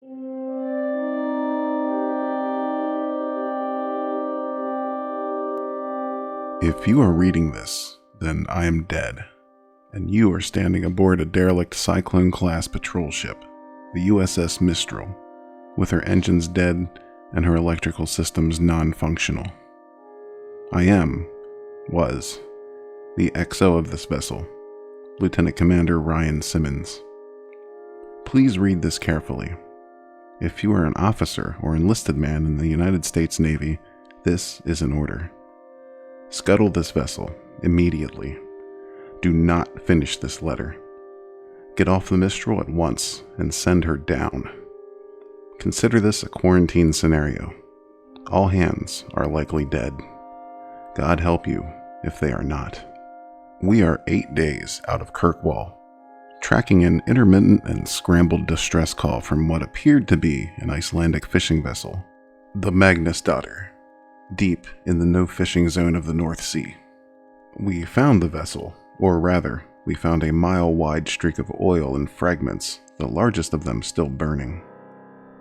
If you are reading this, then I am dead, and you are standing aboard a derelict Cyclone-class patrol ship, the USS Mistral, with her engines dead and her electrical systems non-functional. I was, the XO of this vessel, Lieutenant Commander Ryan Simmons. Please read this carefully. If you are an officer or enlisted man in the United States Navy, this is an order. Scuttle this vessel immediately. Do not finish this letter. Get off the Mistral at once and send her down. Consider this a quarantine scenario. All hands are likely dead. God help you if they are not. We are 8 days out of Kirkwall, tracking an intermittent and scrambled distress call from what appeared to be an Icelandic fishing vessel, the Magnusdottir, deep in the no-fishing zone of the North Sea. We found the vessel, or rather, we found a mile-wide streak of oil and fragments, the largest of them still burning.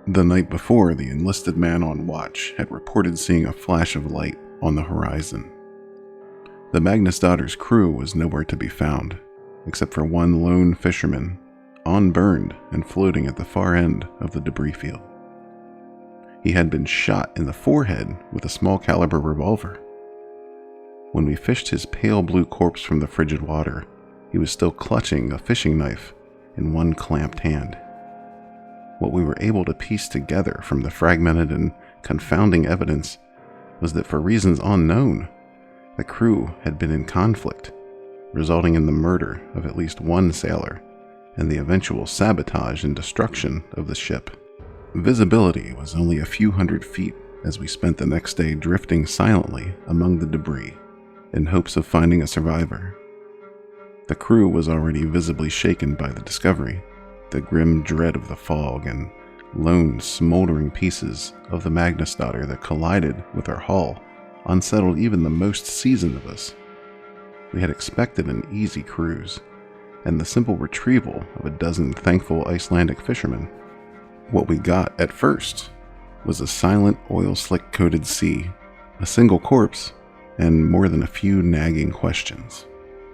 The night before, the enlisted man on watch had reported seeing a flash of light on the horizon. The Magnusdottir's crew was nowhere to be found, except for one lone fisherman, unburned and floating at the far end of the debris field. He had been shot in the forehead with a small caliber revolver. When we fished his pale blue corpse from the frigid water, he was still clutching a fishing knife in one clamped hand. What we were able to piece together from the fragmented and confounding evidence was that for reasons unknown, the crew had been in conflict, resulting in the murder of at least one sailor and the eventual sabotage and destruction of the ship. Visibility was only a few hundred feet as we spent the next day drifting silently among the debris in hopes of finding a survivor. The crew was already visibly shaken by the discovery, the grim dread of the fog and lone smoldering pieces of the Magnusdottir that collided with our hull unsettled even the most seasoned of us. We had expected an easy cruise and the simple retrieval of a dozen thankful Icelandic fishermen. What we got at first was a silent oil-slick-coated sea, a single corpse, and more than a few nagging questions.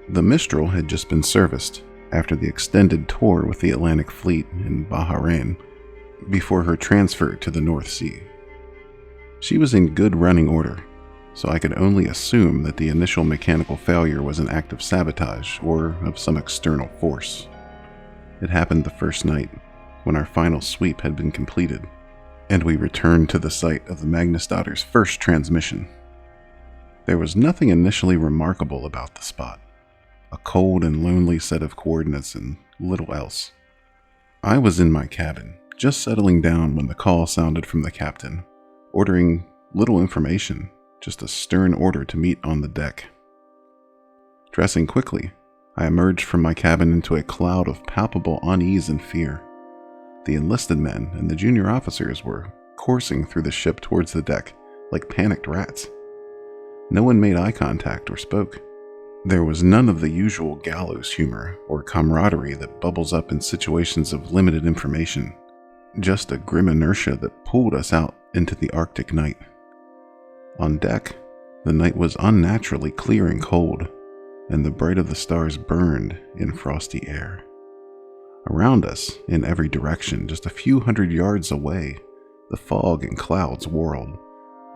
The Mistral had just been serviced after the extended tour with the Atlantic Fleet in Bahrain before her transfer to the North Sea. She was in good running order, so I could only assume that the initial mechanical failure was an act of sabotage or of some external force. It happened the first night, when our final sweep had been completed, and we returned to the site of the Magnusdottir's first transmission. There was nothing initially remarkable about the spot, a cold and lonely set of coordinates and little else. I was in my cabin, just settling down when the call sounded from the captain, ordering little information, just a stern order to meet on the deck. Dressing quickly, I emerged from my cabin into a cloud of palpable unease and fear. The enlisted men and the junior officers were coursing through the ship towards the deck like panicked rats. No one made eye contact or spoke. There was none of the usual gallows humor or camaraderie that bubbles up in situations of limited information, just a grim inertia that pulled us out into the Arctic night. On deck, the night was unnaturally clear and cold, and the bright of the stars burned in frosty air. Around us, in every direction, just a few hundred yards away, the fog and clouds whirled,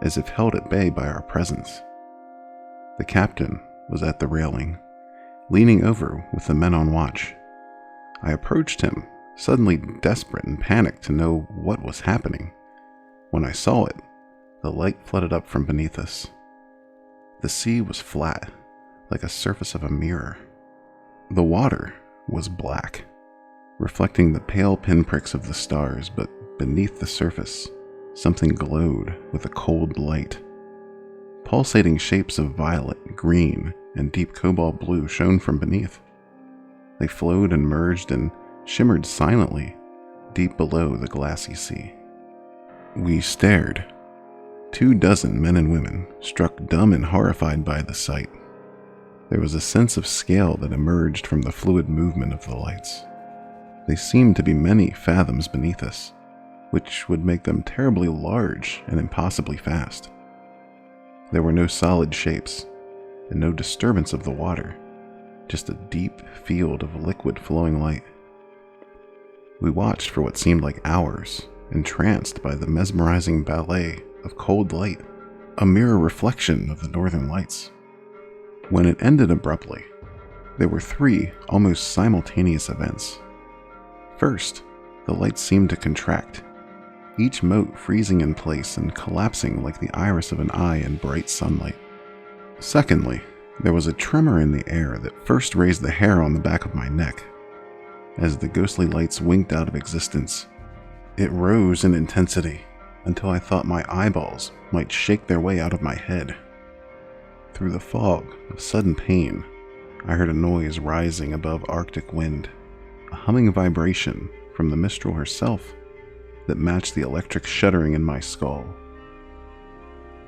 as if held at bay by our presence. The captain was at the railing, leaning over with the men on watch. I approached him, suddenly desperate and panicked to know what was happening. When I saw it, the light flooded up from beneath us. The sea was flat, like a surface of a mirror. The water was black, reflecting the pale pinpricks of the stars, but beneath the surface, something glowed with a cold light. Pulsating shapes of violet, green, and deep cobalt blue shone from beneath. They flowed and merged and shimmered silently deep below the glassy sea. We stared. 24 men and women, struck dumb and horrified by the sight. There was a sense of scale that emerged from the fluid movement of the lights. They seemed to be many fathoms beneath us, which would make them terribly large and impossibly fast. There were no solid shapes, and no disturbance of the water, just a deep field of liquid flowing light. We watched for what seemed like hours, entranced by the mesmerizing ballet of cold light, a mirror reflection of the northern lights. When it ended abruptly, there were 3 almost simultaneous events. First, the lights seemed to contract, each mote freezing in place and collapsing like the iris of an eye in bright sunlight. Secondly, there was a tremor in the air that first raised the hair on the back of my neck. As the ghostly lights winked out of existence, it rose in intensity until I thought my eyeballs might shake their way out of my head. Through the fog of sudden pain, I heard a noise rising above Arctic wind, a humming vibration from the Mistral herself that matched the electric shuddering in my skull.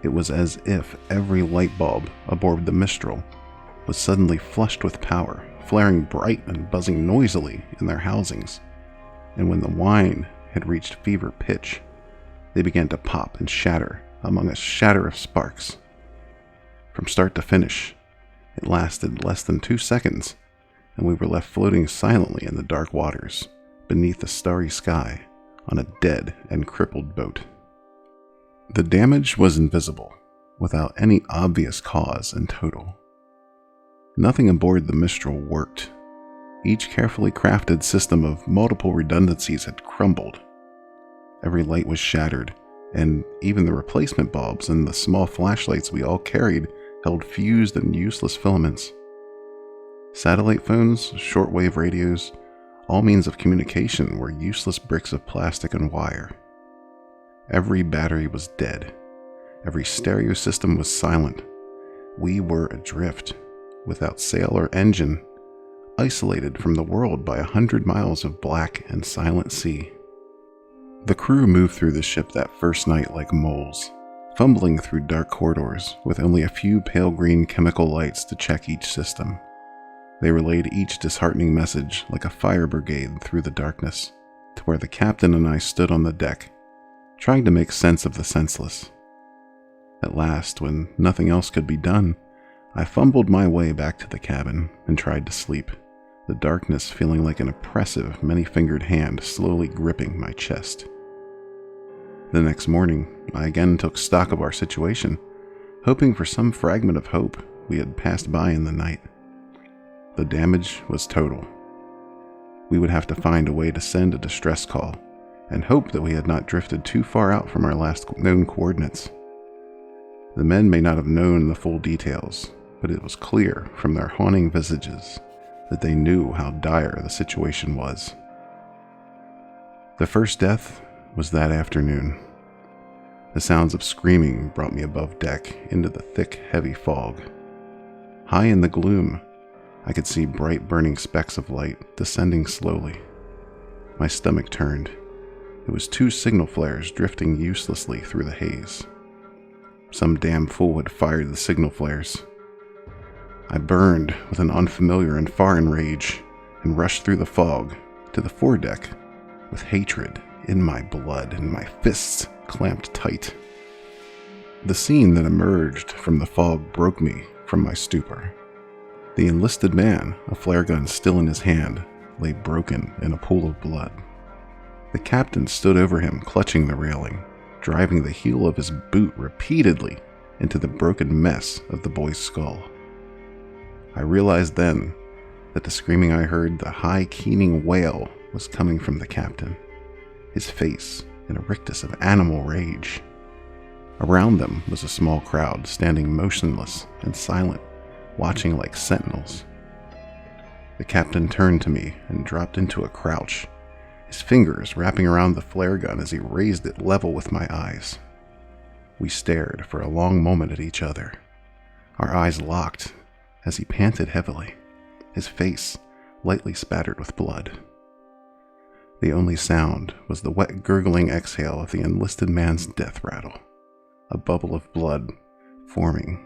It was as if every light bulb aboard the Mistral was suddenly flushed with power, flaring bright and buzzing noisily in their housings, and when the wine had reached fever pitch, they began to pop and shatter among a shatter of sparks. From start to finish, it lasted less than 2 seconds, and we were left floating silently in the dark waters beneath the starry sky on a dead and crippled boat. The damage was invisible, without any obvious cause in total. Nothing aboard the Mistral worked. Each carefully crafted system of multiple redundancies had crumbled. Every light was shattered, and even the replacement bulbs and the small flashlights we all carried held fused and useless filaments. Satellite phones, shortwave radios, all means of communication were useless bricks of plastic and wire. Every battery was dead. Every stereo system was silent. We were adrift, without sail or engine, isolated from the world by 100 miles of black and silent sea. The crew moved through the ship that first night like moles, fumbling through dark corridors with only a few pale green chemical lights to check each system. They relayed each disheartening message like a fire brigade through the darkness, to where the captain and I stood on the deck, trying to make sense of the senseless. At last, when nothing else could be done, I fumbled my way back to the cabin and tried to sleep, the darkness feeling like an oppressive, many-fingered hand slowly gripping my chest. The next morning, I again took stock of our situation, hoping for some fragment of hope we had passed by in the night. The damage was total. We would have to find a way to send a distress call, and hope that we had not drifted too far out from our last known coordinates. The men may not have known the full details, but it was clear from their haunting visages that they knew how dire the situation was. The first death was that afternoon. The sounds of screaming brought me above deck into the thick, heavy fog. High in the gloom, I could see bright burning specks of light descending slowly. My stomach turned. It was 2 signal flares drifting uselessly through the haze. Some damn fool had fired the signal flares. I burned with an unfamiliar and foreign rage and rushed through the fog to the foredeck with hatred in my blood and my fists clamped tight. The scene that emerged from the fog broke me from my stupor. The enlisted man, a flare gun still in his hand, lay broken in a pool of blood. The captain stood over him, clutching the railing, driving the heel of his boot repeatedly into the broken mess of the boy's skull. I realized then that the screaming I heard, the high, keening wail, was coming from the captain, his face in a rictus of animal rage. Around them was a small crowd, standing motionless and silent, watching like sentinels. The captain turned to me and dropped into a crouch, his fingers wrapping around the flare gun as he raised it level with my eyes. We stared for a long moment at each other, our eyes locked as he panted heavily, his face lightly spattered with blood. The only sound was the wet, gurgling exhale of the enlisted man's death rattle, a bubble of blood forming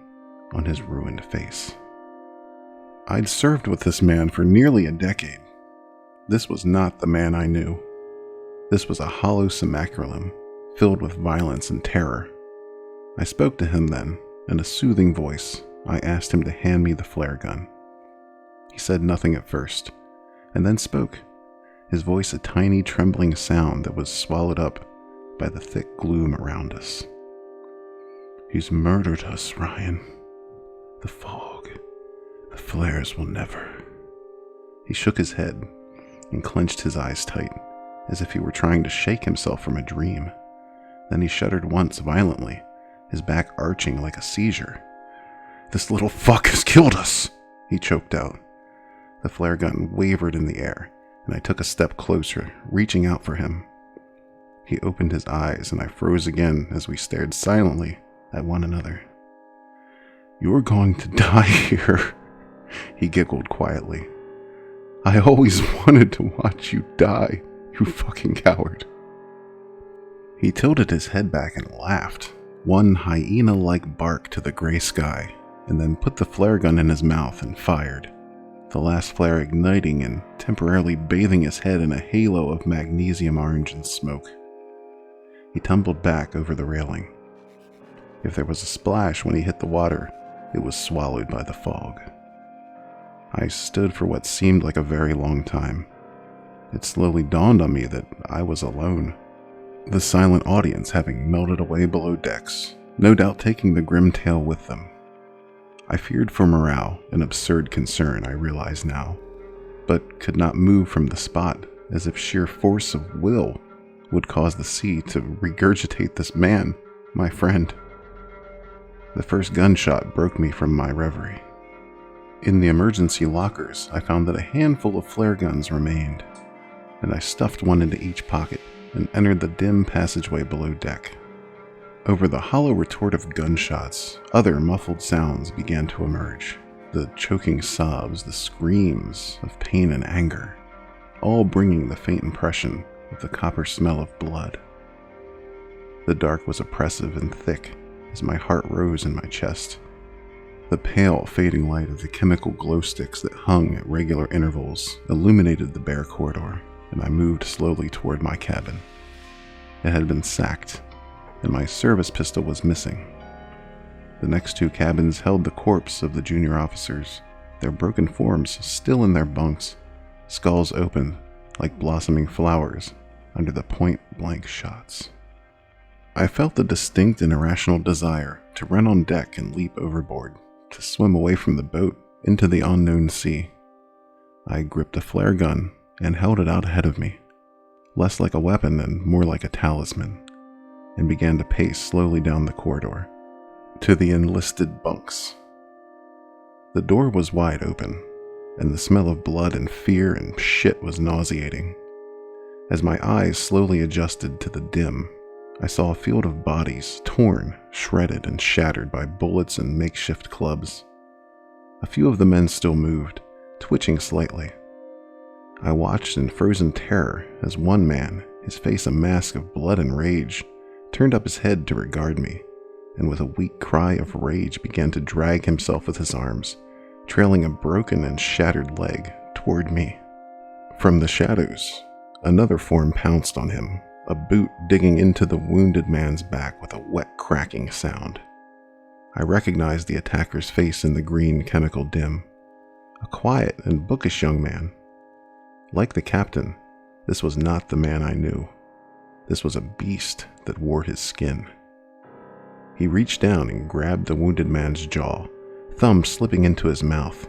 on his ruined face. I'd served with this man for nearly a decade. This was not the man I knew. This was a hollow simulacrum, filled with violence and terror. I spoke to him then, in a soothing voice. I asked him to hand me the flare gun. He said nothing at first, and then spoke, his voice a tiny trembling sound that was swallowed up by the thick gloom around us. "He's murdered us, Ryan. The fog, the flares will never." He shook his head and clenched his eyes tight, as if he were trying to shake himself from a dream. Then he shuddered once violently, his back arching like a seizure. "This little fuck has killed us," he choked out. The flare gun wavered in the air, and I took a step closer, reaching out for him. He opened his eyes, and I froze again as we stared silently at one another. "You're going to die here," he giggled quietly. "I always wanted to watch you die, you fucking coward." He tilted his head back and laughed, one hyena-like bark to the gray sky, and then put the flare gun in his mouth and fired, the last flare igniting and temporarily bathing his head in a halo of magnesium orange and smoke. He tumbled back over the railing. If there was a splash when he hit the water, it was swallowed by the fog. I stood for what seemed like a very long time. It slowly dawned on me that I was alone, the silent audience having melted away below decks, no doubt taking the grim tale with them. I feared for morale, an absurd concern I realize now, but could not move from the spot, as if sheer force of will would cause the sea to regurgitate this man, my friend. The first gunshot broke me from my reverie. In the emergency lockers, I found that a handful of flare guns remained, and I stuffed one into each pocket and entered the dim passageway below deck. Over the hollow retort of gunshots, other muffled sounds began to emerge, the choking sobs, the screams of pain and anger, all bringing the faint impression of the copper smell of blood. The dark was oppressive and thick as my heart rose in my chest. The pale, fading light of the chemical glow sticks that hung at regular intervals illuminated the bare corridor, and I moved slowly toward my cabin. It had been sacked, and my service pistol was missing. The next two cabins held the corpse of the junior officers, their broken forms still in their bunks, skulls open like blossoming flowers under the point-blank shots. I felt the distinct and irrational desire to run on deck and leap overboard, to swim away from the boat into the unknown sea. I gripped a flare gun and held it out ahead of me, less like a weapon and more like a talisman, and began to pace slowly down the corridor to the enlisted bunks. The door was wide open, and the smell of blood and fear and shit was nauseating. As my eyes slowly adjusted to the dim, I saw a field of bodies, torn, shredded, and shattered by bullets and makeshift clubs. A few of the men still moved, twitching slightly. I watched in frozen terror as one man, his face a mask of blood and rage, turned up his head to regard me, and with a weak cry of rage began to drag himself with his arms, trailing a broken and shattered leg toward me. From the shadows, another form pounced on him, a boot digging into the wounded man's back with a wet cracking sound. I recognized the attacker's face in the green chemical dim, a quiet and bookish young man. Like the captain, this was not the man I knew. This was a beast that wore his skin. He reached down and grabbed the wounded man's jaw, thumb slipping into his mouth.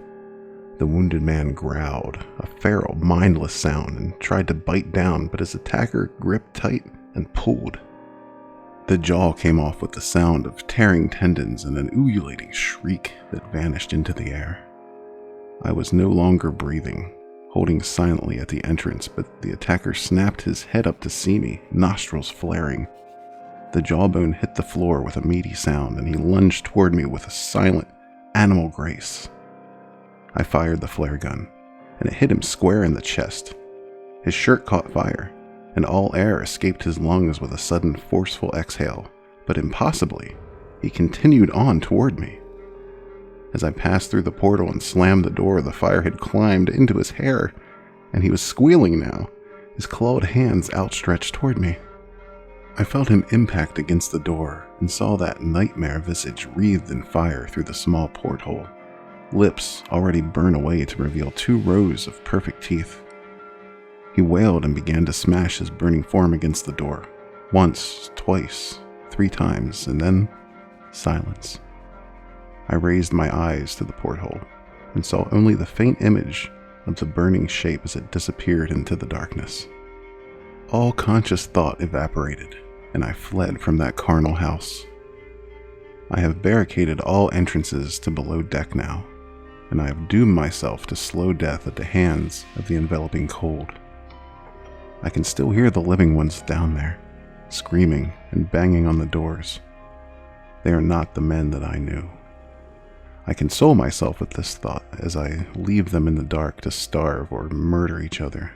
The wounded man growled, a feral, mindless sound, and tried to bite down, but his attacker gripped tight and pulled. The jaw came off with the sound of tearing tendons and an ululating shriek that vanished into the air. I was no longer breathing, holding silently at the entrance, but the attacker snapped his head up to see me, nostrils flaring. The jawbone hit the floor with a meaty sound, and he lunged toward me with a silent, animal grace. I fired the flare gun, and it hit him square in the chest. His shirt caught fire, and all air escaped his lungs with a sudden forceful exhale, but impossibly, he continued on toward me. As I passed through the portal and slammed the door, the fire had climbed into his hair, and he was squealing now, his clawed hands outstretched toward me. I felt him impact against the door and saw that nightmare visage wreathed in fire through the small porthole, lips already burned away to reveal 2 rows of perfect teeth. He wailed and began to smash his burning form against the door, once, twice, 3 times, and then silence. I raised my eyes to the porthole and saw only the faint image of the burning shape as it disappeared into the darkness. All conscious thought evaporated, and I fled from that carnal house. I have barricaded all entrances to below deck now, and I have doomed myself to slow death at the hands of the enveloping cold. I can still hear the living ones down there, screaming and banging on the doors. They are not the men that I knew. I console myself with this thought as I leave them in the dark to starve or murder each other.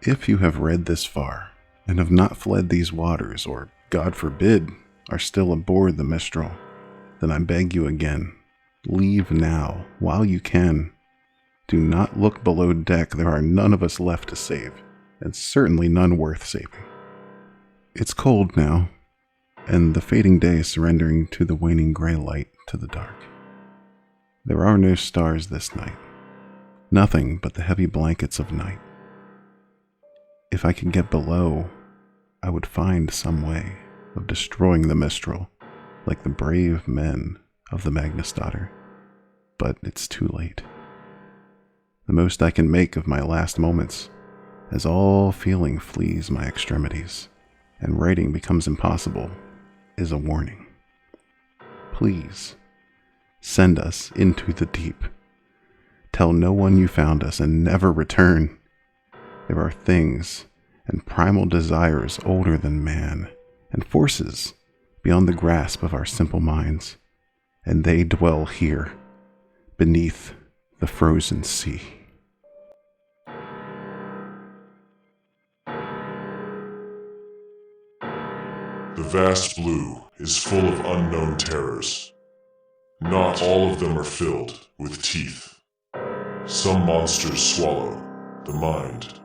If you have read this far and have not fled these waters, or, God forbid, are still aboard the Mistral, then I beg you again, leave now while you can. Do not look below deck. There are none of us left to save, and certainly none worth saving. It's cold now, and the fading day surrendering to the waning gray light to the dark. There are no stars this night, nothing but the heavy blankets of night. If I could get below, I would find some way of destroying the Mistral, like the brave men of the Magnusdotter, but it's too late. The most I can make of my last moments, as all feeling flees my extremities, and writing becomes impossible, is a warning. Please, send us into the deep. Tell no one you found us and never return. There are things and primal desires older than man, and forces beyond the grasp of our simple minds, and they dwell here, beneath the frozen sea. The vast blue is full of unknown terrors. Not all of them are filled with teeth. Some monsters swallow the mind